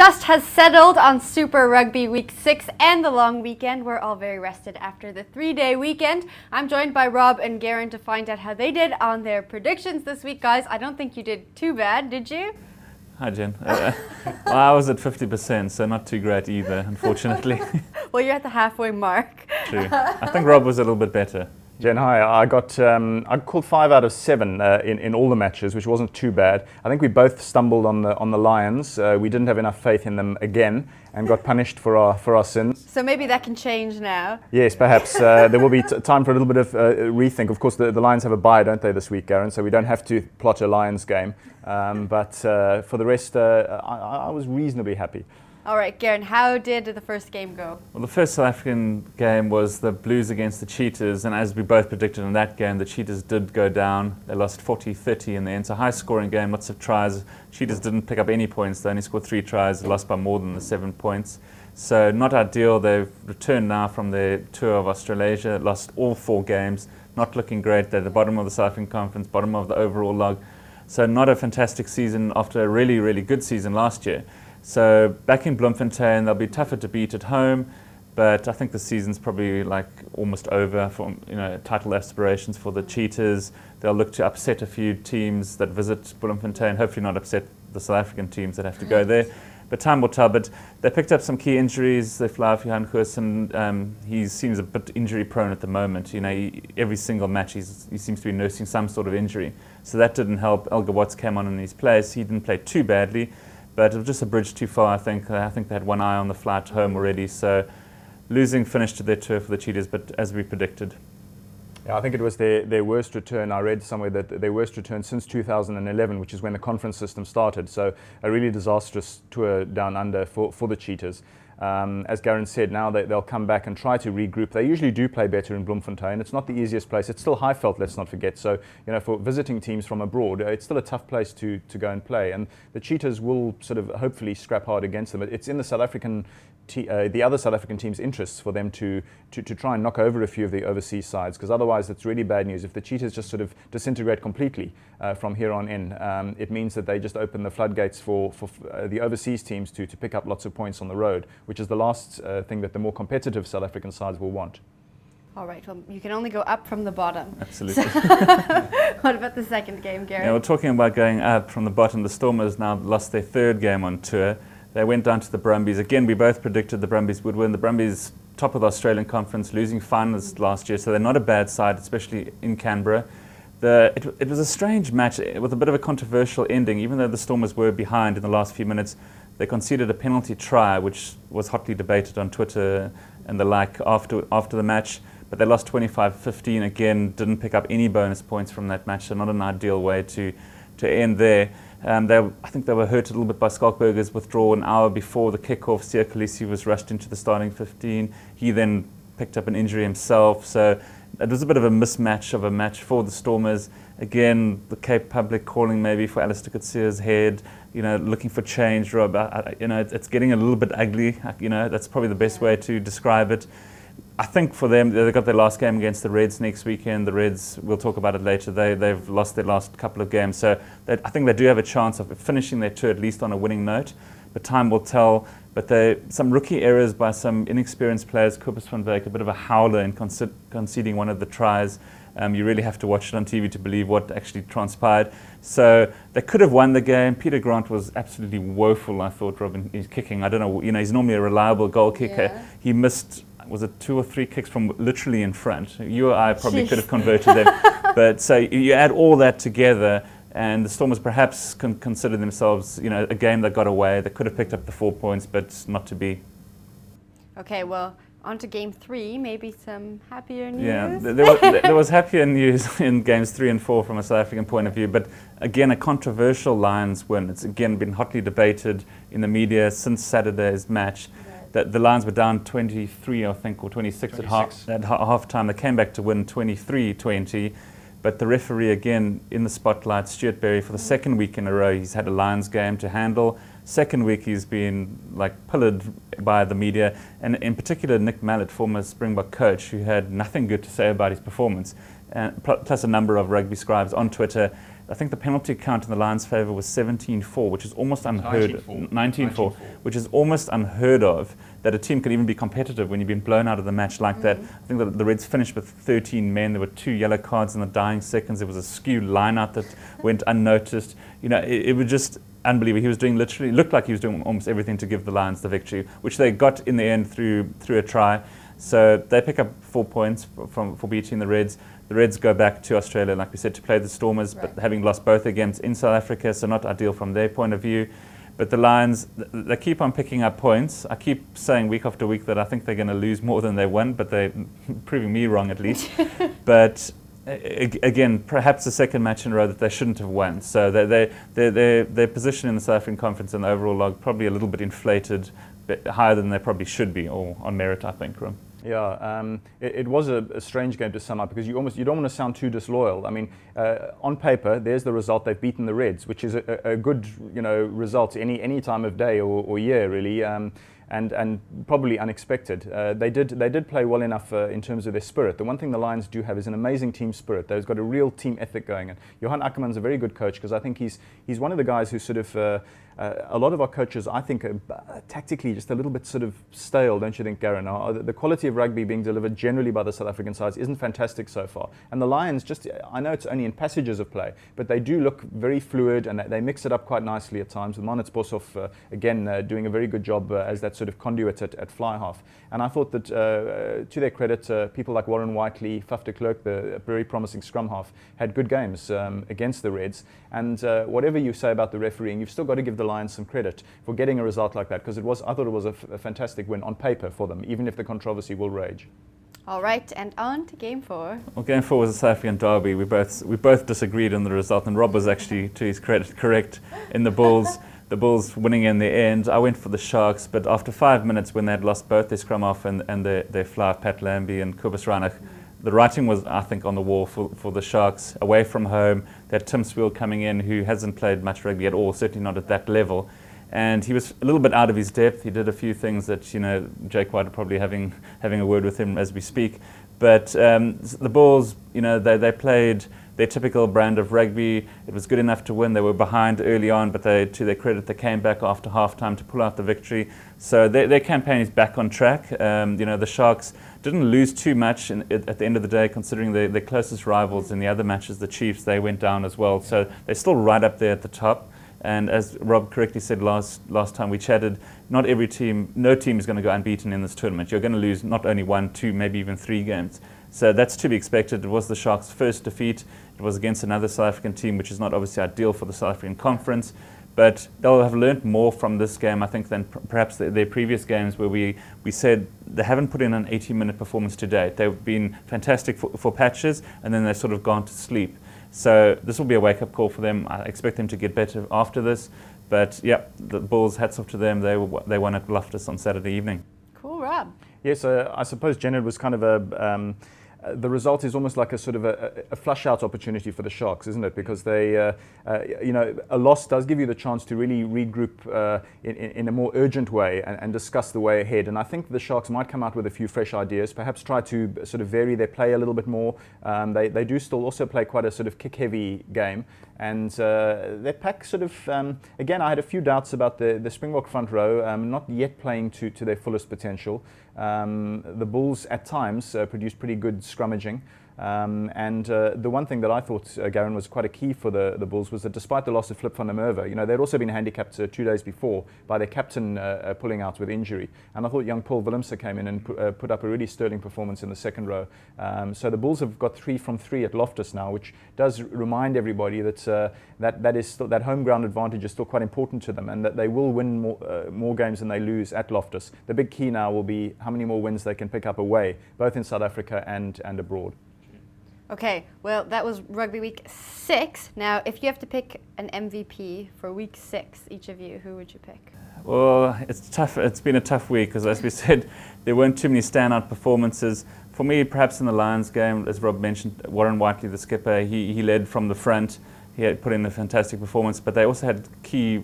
dust has settled on Super Rugby Week 6 and the long weekend. We're all very rested after the 3-day weekend. I'm joined by Rob and Garen to find out how they did on their predictions this week. Guys, I don't think you did too bad, did you? Hi, Jen. Well, I was at 50%, so not too great either, unfortunately. Well, you're at the halfway mark. True. I think Rob was a little bit better. Jen, hi. I called 5 out of 7 in all the matches, which wasn't too bad. I think we both stumbled on the Lions. We didn't have enough faith in them again and got punished for our sins. So maybe that can change now. Yes, perhaps. There will be time for a little bit of rethink. Of course, the Lions have a bye, don't they, this week, Garen? So we don't have to plot a Lions game. But for the rest, I was reasonably happy. All right, Garen, how did the first game go? Well, the first South African game was the Blues against the Cheetahs, and as we both predicted in that game, the Cheetahs did go down. They lost 40-30 in the end. It's a high-scoring game, lots of tries. Cheetahs didn't pick up any points. They only scored 3 tries, lost by more than the 7 points. So not ideal. They've returned now from their tour of Australasia, lost all 4 games, not looking great. They're at the bottom of the South African Conference, bottom of the overall log. So not a fantastic season after a really, really good season last year. So back in Bloemfontein, they'll be tougher to beat at home, but I think the season's probably like almost over for title aspirations for the Cheetahs. They'll look to upset a few teams that visit Bloemfontein, hopefully not upset the South African teams that have to go there. But time will tell. But they picked up some key injuries. They fly off Johan and he seems a bit injury prone at the moment. Every single match he seems to be nursing some sort of injury. So that didn't help. Elgar Watts came on in his place. He didn't play too badly, but it was just a bridge too far, I think. I think they had one eye on the flight home already. So losing finish to their tour for the Cheetahs, but as we predicted. Yeah, I think it was their worst return. I read somewhere that their worst return since 2011, which is when the conference system started. So a really disastrous tour down under for the Cheetahs. As Garen said, now they'll come back and try to regroup. They usually do play better in Bloemfontein. It's not the easiest place. It's still Highveld, let's not forget. So, for visiting teams from abroad, it's still a tough place to go and play. And the Cheetahs will sort of hopefully scrap hard against them. It's in the South African the other South African teams' interests for them to try and knock over a few of the overseas sides, because otherwise it's really bad news. If the Cheetahs just sort of disintegrate completely from here on in, it means that they just open the floodgates for the overseas teams to pick up lots of points on the road, which is the last thing that the more competitive South African sides will want. All right, well, you can only go up from the bottom. Absolutely. What about the second game, Gary? Yeah, we're talking about going up from the bottom. The Stormers now lost their 3rd game on tour. They went down to the Brumbies. Again, we both predicted the Brumbies would win. The Brumbies, top of the Australian Conference, losing finals last year, so they're not a bad side, especially in Canberra. It was a strange match with a bit of a controversial ending. Even though the Stormers were behind in the last few minutes, they conceded a penalty try, which was hotly debated on Twitter and the like after the match. But they lost 25-15 again, didn't pick up any bonus points from that match, so not an ideal way to end there. I think they were hurt a little bit by Skalkberger's withdrawal an hour before the kickoff. Siya Kolisi was rushed into the starting 15. He then picked up an injury himself. So it was a bit of a mismatch of a match for the Stormers. Again, the Cape public calling maybe for Alistair Coetzee's head, looking for change, Rob. It's getting a little bit ugly. That's probably the best way to describe it. I think for them, they've got their last game against the Reds next weekend. The Reds, we'll talk about it later, they've lost their last couple of games. So I think they do have a chance of finishing their tour at least on a winning note. But time will tell. But some rookie errors by some inexperienced players. Cobus van Wyk, a bit of a howler in conceding one of the tries. You really have to watch it on TV to believe what actually transpired. So they could have won the game. Peter Grant was absolutely woeful, I thought, Robin. He's kicking. I don't know, he's normally a reliable goal kicker. Yeah. He missed, was it 2 or 3 kicks from literally in front? You or I probably could have converted them. But so you add all that together, and the Stormers perhaps consider themselves, a game that got away. They could have picked up the 4 points, but not to be. Okay, well, on to game 3, maybe some happier news. Yeah, there was happier news in games 3 and 4 from a South African point of view, but again, a controversial Lions win. It's again been hotly debated in the media since Saturday's match. That the Lions were down 23, I think, or 26 at half time. They came back to win 23-20, but the referee again in the spotlight, Stuart Berry, for the 2nd week in a row, he's had a Lions game to handle. 2nd week he's been pillared by the media, and in particular Nick Mallett, former Springbok coach, who had nothing good to say about his performance, plus a number of rugby scribes on Twitter. I think the penalty count in the Lions' favour was 17-4, which is almost unheard of. 19-4, which is almost unheard of, that a team could even be competitive when you've been blown out of the match like that. I think that the Reds finished with 13 men. There were 2 yellow cards in the dying seconds. There was a skew line-out that went unnoticed. You know, it was just unbelievable. He was doing literally, looked like he was doing almost everything to give the Lions the victory, which they got in the end through a try. So they pick up 4 points for beating the Reds. The Reds go back to Australia, like we said, to play the Stormers, but having lost both against in South Africa, so not ideal from their point of view. But the Lions, they keep on picking up points. I keep saying week after week that I think they're going to lose more than they won, but they're proving me wrong at least. But again, perhaps the second match in a row that they shouldn't have won. So their position in the South African Conference and the overall log probably a little bit inflated, but higher than they probably should be, or on merit, I think, Rum. Yeah, it was a strange game to sum up, because you don't want to sound too disloyal. I mean, on paper, there's the result. They've beaten the Reds, which is a good, result any time of day or year, really. And probably unexpected. They did play well enough in terms of their spirit. The one thing the Lions do have is an amazing team spirit. They've got a real team ethic going. And Johan Ackermann's a very good coach, because I think he's one of the guys who sort of a lot of our coaches, I think, are tactically just a little bit sort of stale, don't you think, Garen? The quality of rugby being delivered generally by the South African sides isn't fantastic so far. And the Lions, I know it's only in passages of play, but they do look very fluid, and they mix it up quite nicely at times. With Manitz Boshoff, again, doing a very good job as that sort of conduit at fly half. And I thought that, to their credit, people like Warren Whiteley, Faf de Klerk, the very promising scrum half, had good games against the Reds. And whatever you say about the refereeing, you've still got to give the Lions some credit for getting a result like that, because I thought it was a fantastic win on paper for them, even if the controversy will rage. All right, and on to Game 4. Well, Game 4 was a South African derby. We both disagreed on the result, and Rob was actually, to his credit, correct in the Bulls. The Bulls winning in the end. I went for the Sharks, but after 5 minutes, when they had lost both their scrum half and their fly, Pat Lambie and Kobus Reinach, the writing was, I think, on the wall for the Sharks. Away from home, they had Tim Swiel coming in, who hasn't played much rugby at all, certainly not at that level. And he was a little bit out of his depth. He did a few things that, Jake White are probably having a word with him as we speak. But the Bulls, they played their typical brand of rugby. It was good enough to win. They were behind early on, but to their credit, they came back after half-time to pull out the victory. So their campaign is back on track. The Sharks didn't lose too much at the end of the day, considering their closest rivals in the other matches, the Chiefs, they went down as well. So they're still right up there at the top. And as Rob correctly said last time we chatted, no team is going to go unbeaten in this tournament. You're going to lose not only 1, 2, maybe even 3 games. So that's to be expected. It was the Sharks' first defeat. It was against another South African team, which is not obviously ideal for the South African Conference. But they'll have learned more from this game, I think, than perhaps their previous games, where we said they haven't put in an 80-minute performance to date. They've been fantastic for patches, and then they've sort of gone to sleep. So this will be a wake-up call for them. I expect them to get better after this. But yeah, the Bulls, hats off to them. They won at Loftus on Saturday evening. Cool, Rob. Yes, I suppose, Jen, it was kind of the result is almost like a sort of a flush-out opportunity for the Sharks, isn't it? Because they, a loss does give you the chance to really regroup in a more urgent way and discuss the way ahead. And I think the Sharks might come out with a few fresh ideas, perhaps try to sort of vary their play a little bit more. They do still also play quite a sort of kick-heavy game. And their pack sort of, again, I had a few doubts about the Springbok front row, not yet playing to their fullest potential. The Bulls at times produced pretty good scrummaging. And the one thing that I thought, Garen, was quite a key for the Bulls was that despite the loss of Flip van der Merwe, they'd also been handicapped 2 days before by their captain pulling out with injury. And I thought young Paul Willemse came in and put up a really sterling performance in the second row. So the Bulls have got 3 from 3 at Loftus now, which does remind everybody that that is still, that home ground advantage is still quite important to them, and that they will win more games than they lose at Loftus. The big key now will be how many more wins they can pick up away, both in South Africa and abroad. Okay, well, that was Rugby Week 6. Now, if you have to pick an MVP for Week 6, each of you, who would you pick? Well, it's tough. It's been a tough week because, as we said, there weren't too many standout performances. For me, perhaps in the Lions game, as Rob mentioned, Warren Whiteley, the skipper, he led from the front. He had put in a fantastic performance, but they also had key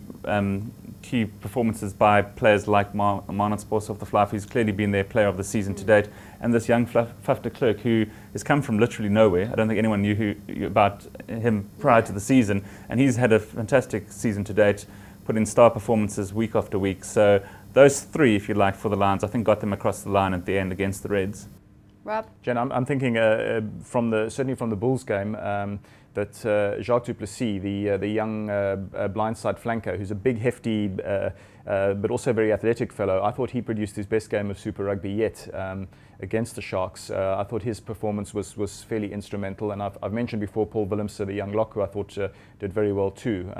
key performances by players like Marnot Sports off the fly, who's clearly been their player of the season to date, and this young Faf de Klerk, who has come from literally nowhere. I don't think anyone knew about him prior to the season, and he's had a fantastic season to date, put in star performances week after week. So those three, if you like, for the Lions, I think got them across the line at the end against the Reds. Rob? Jen, I'm thinking certainly from the Bulls game, that Jacques du Plessis, the young blindside flanker, who's a big, hefty, but also very athletic fellow, I thought he produced his best game of Super Rugby yet against the Sharks. I thought his performance was fairly instrumental, and I've mentioned before Paul Willemse, the young lock, who I thought did very well too.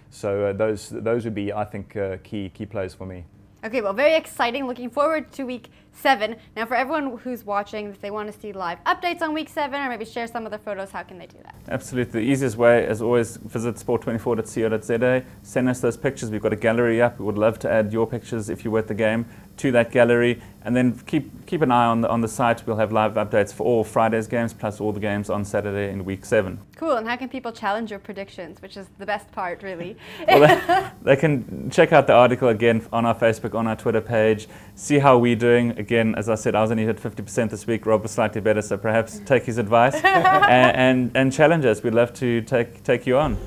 So those would be, I think, key players for me. Okay, well, very exciting. Looking forward to week 7. Now, for everyone who's watching, if they want to see live updates on week 7 or maybe share some of the photos, how can they do that? Absolutely. The easiest way, as always, visit sport24.co.za. Send us those pictures. We've got a gallery up. We would love to add your pictures if you were at the game to that gallery. And then keep an eye on the site. We'll have live updates for all Friday's games plus all the games on Saturday in week 7. Cool. And how can people challenge your predictions, which is the best part, really? Well, they can check out the article again on our Facebook, on our Twitter page, see how we're doing. Again, as I said, I was only hit 50% this week. Rob was slightly better, so perhaps take his advice and challenge us. We'd love to take you on.